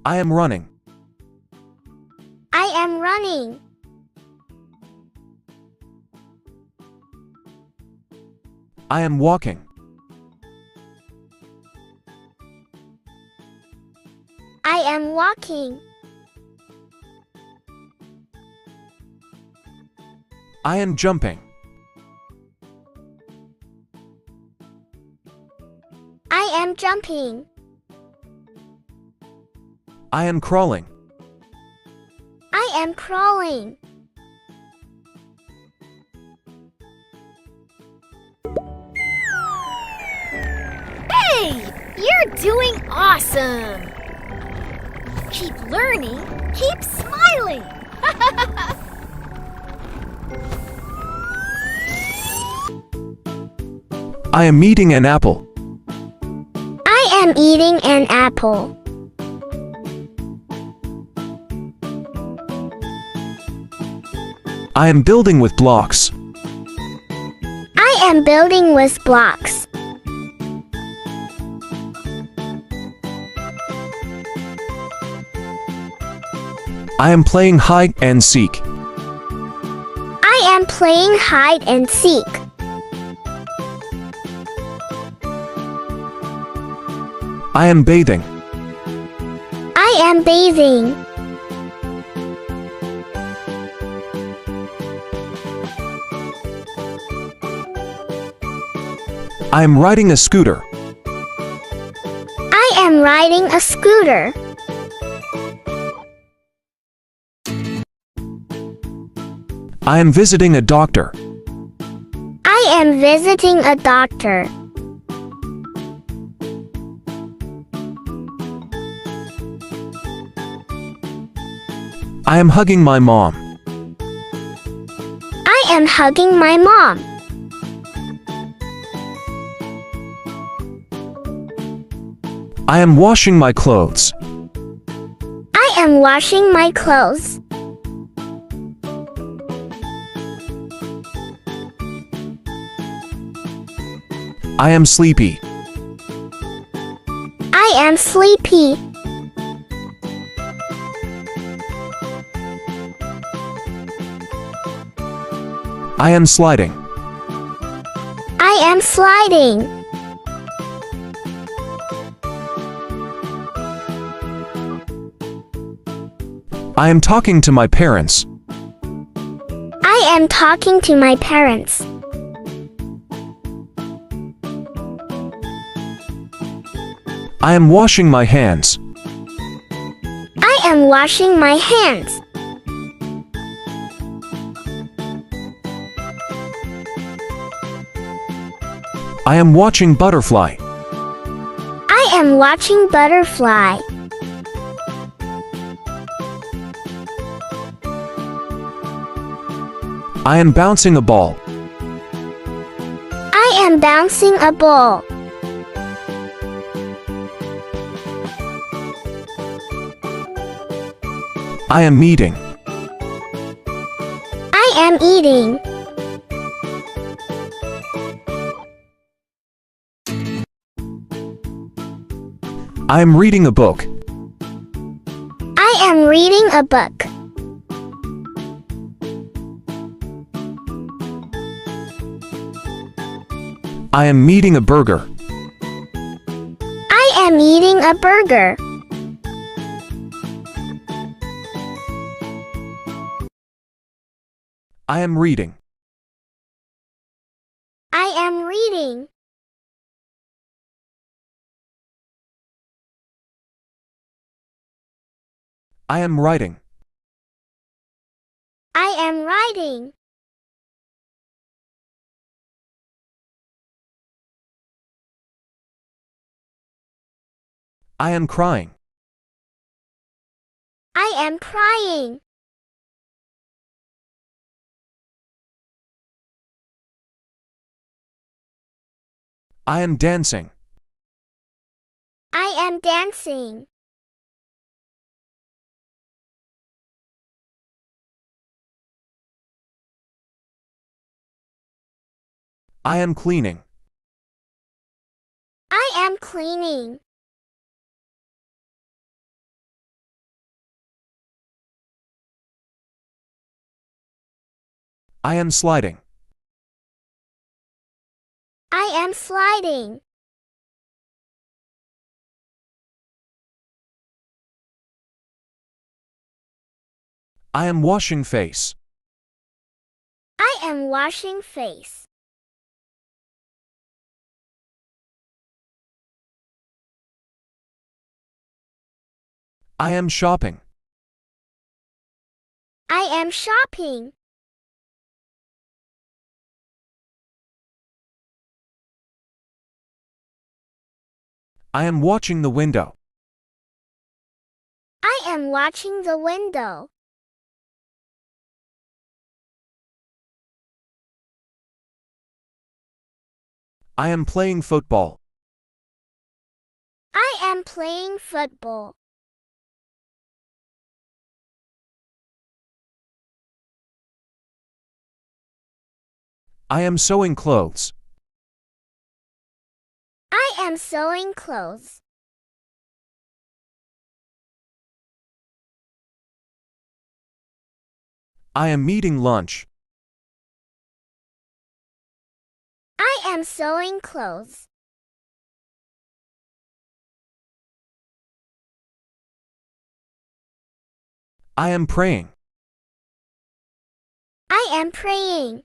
I am running. I am running. I am walking. I am walking. I am jumping. I am jumping. I am crawling. I am crawling. Hey! You're doing awesome! Keep learning, keep smiling! I am eating an apple. I am eating an apple. I am building with blocks. I am building with blocks. I am playing hide and seek. I am playing hide and seek. I am bathing. I am bathing. I am riding a scooter. I am riding a scooter. I am visiting a doctor. I am visiting a doctor. I am hugging my mom. I am hugging my mom. I am washing my clothes. I am washing my clothes. I am sleepy. I am sleepy. I am sliding. I am sliding. I am talking to my parents. I am talking to my parents. I am washing my hands. I am washing my hands. I am watching butterfly. I am watching butterfly. I am bouncing a ball. I am bouncing a ball. I am eating. I am eating. I am reading a book. I am reading a book. I am eating a burger. I am eating a burger. I am reading. I am reading. I am writing. I am writing. I am crying. I am crying. I am dancing. I am dancing. I am cleaning. I am cleaning. I am sliding. I am sliding. I am washing face. I am washing face. I am shopping. I am shopping. I am watching the window. I am watching the window. I am playing football. I am playing football. I am sewing clothes. I am sewing clothes. I am eating lunch. I am sewing clothes. I am praying. I am praying.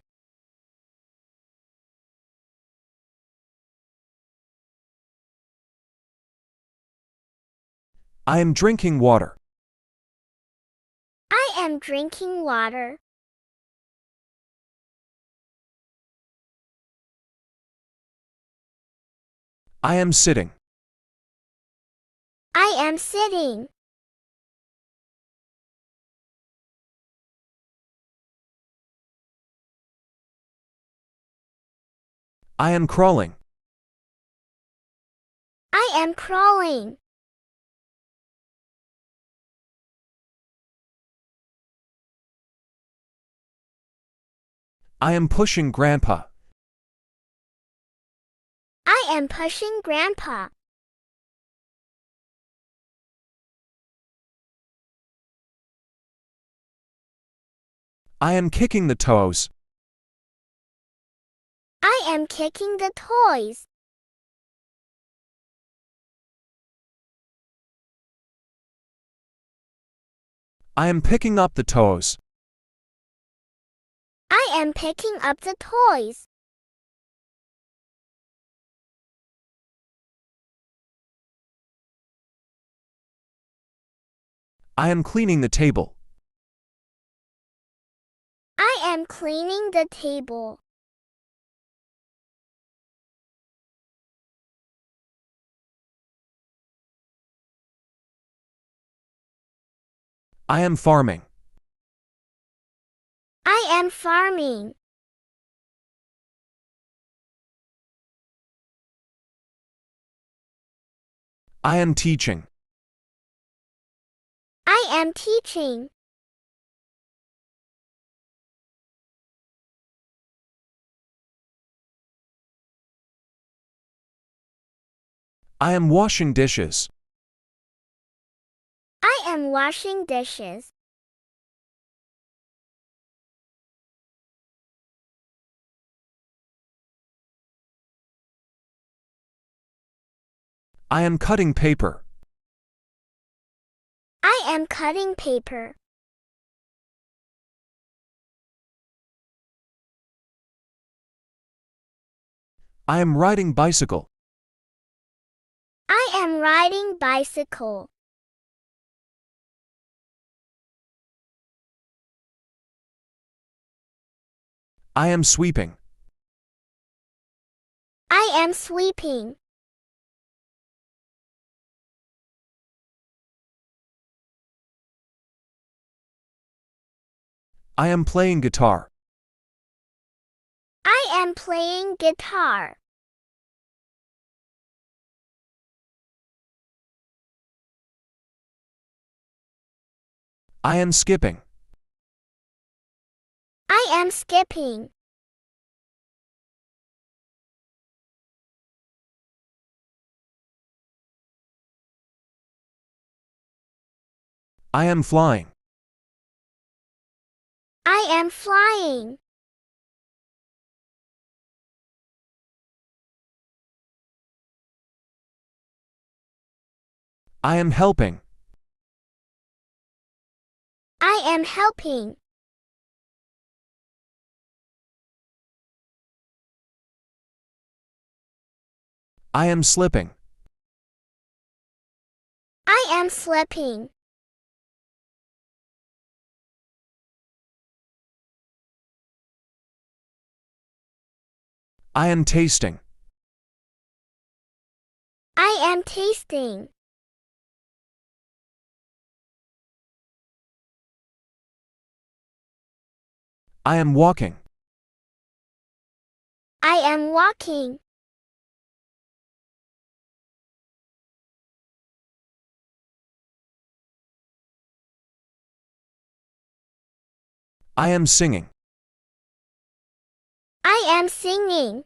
I am drinking water. I am drinking water. I am sitting. I am sitting. I am crawling. I am crawling. I am pushing Grandpa. I am pushing Grandpa. I am kicking the toes. I am kicking the toys. I am picking up the toes. I am picking up the toys. I am cleaning the table. I am cleaning the table. I am farming. I am farming. I am teaching. I am teaching. I am washing dishes. I am washing dishes. I am cutting paper. I am cutting paper. I am riding bicycle. I am riding bicycle. I am sweeping. I am sweeping. I am playing guitar. I am playing guitar. I am skipping. I am skipping. I am flying. I am flying. I am helping. I am helping. I am slipping. I am slipping. I am tasting. I am tasting. I am walking. I am walking. I am singing. I am singing.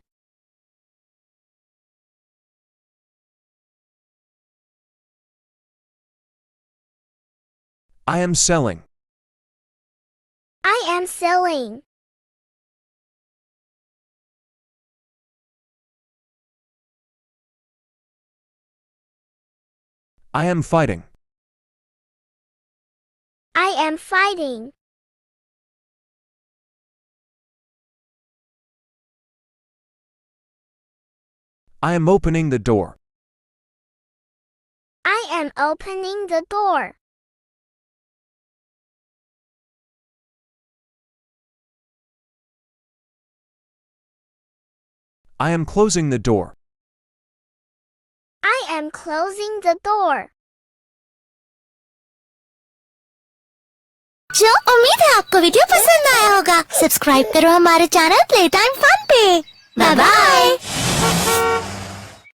I am selling. I am selling. I am fighting. I am fighting. I am opening the door. I am opening the door. I am closing the door. I am closing the door. जो उम्मीद है आपको video पसंद आया होगा। Subscribe करो हमारे channel play time fun पे। Bye bye.